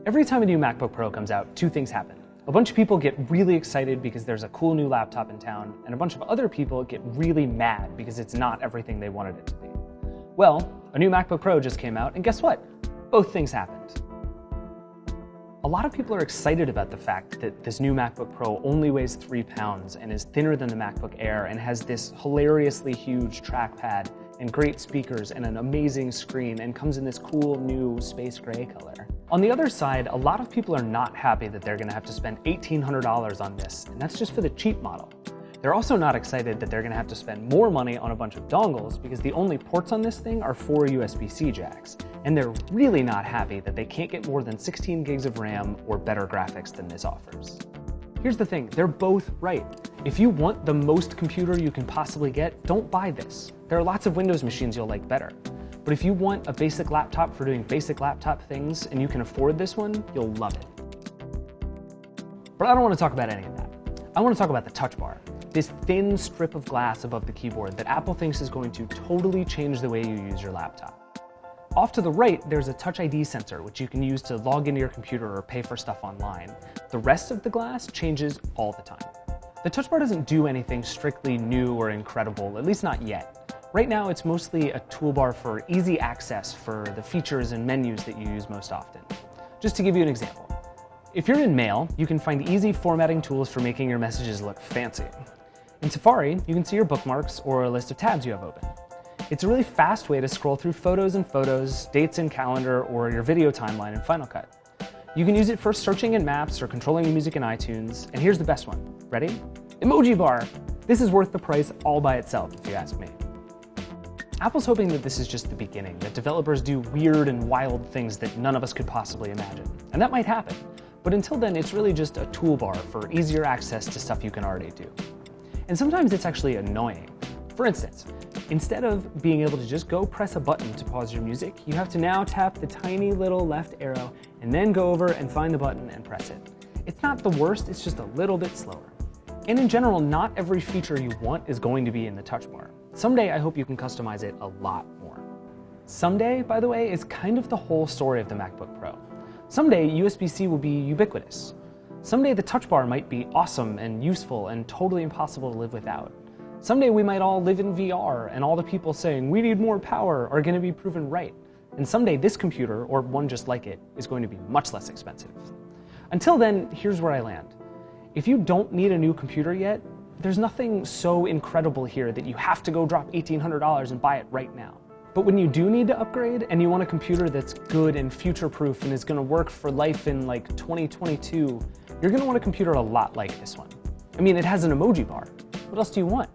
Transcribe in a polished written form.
Every time a new MacBook Pro comes out, two things happen. A bunch of people get really excited because there's a cool new laptop in town, and a bunch of other people get really mad because it's not everything they wanted it to be. Well, a new MacBook Pro just came out, and guess what? Both things happened. A lot of people are excited about the fact that this new MacBook Pro only weighs 3 pounds and is thinner than the MacBook Air and has this hilariously huge trackpad and great speakers and an amazing screen and comes in this cool new space gray color. On the other side, a lot of people are not happy that they're going to have to spend $1,800 on this, and that's just for the cheap model. They're also not excited that they're going to have to spend more money on a bunch of dongles because the only ports on this thing are 4 USB-C jacks, and they're really not happy that they can't get more than 16 gigs of RAM or better graphics than this offers. Here's the thing, they're both right. If you want the most computer you can possibly get, don't buy this. There are lots of Windows machines you'll like better. But if you want a basic laptop for doing basic laptop things and you can afford this one, you'll love it. But I don't want to talk about any of that. I want to talk about the Touch Bar, this thin strip of glass above the keyboard that Apple thinks is going to totally change the way you use your laptop. Off to the right, there's a Touch ID sensor, which you can use to log into your computer or pay for stuff online. The rest of the glass changes all the time. The Touch Bar doesn't do anything strictly new or incredible, at least not yet. Right now, it's mostly a toolbar for easy access for the features and menus that you use most often. Just to give you an example. If you're in Mail, you can find easy formatting tools for making your messages look fancy. In Safari, you can see your bookmarks or a list of tabs you have open. It's a really fast way to scroll through photos in Photos, dates in Calendar, or your video timeline in Final Cut. You can use it for searching in Maps or controlling your music in iTunes, and here's the best one. Ready? Emoji Bar! This is worth the price all by itself, if you ask me. Apple's hoping that this is just the beginning, that developers do weird and wild things that none of us could possibly imagine. And that might happen. But until then, it's really just a toolbar for easier access to stuff you can already do. And sometimes it's actually annoying. For instance, instead of being able to just go press a button to pause your music, you have to now tap the tiny little left arrow and then go over and find the button and press it. It's not the worst, it's just a little bit slower. And in general, not every feature you want is going to be in the Touch Bar. Someday, I hope you can customize it a lot more. Someday, by the way, is kind of the whole story of the MacBook Pro. Someday, USB-C will be ubiquitous. Someday, the Touch Bar might be awesome and useful and totally impossible to live without. Someday, we might all live in VR, and all the people saying, "We need more power," are going to be proven right. And someday, this computer, or one just like it, is going to be much less expensive. Until then, here's where I land. If you don't need a new computer yet, there's nothing so incredible here that you have to go drop $1,800 and buy it right now. But when you do need to upgrade and you want a computer that's good and future-proof and is going to work for life in like 2022, you're going to want a computer a lot like this one. I mean, it has an emoji bar. What else do you want?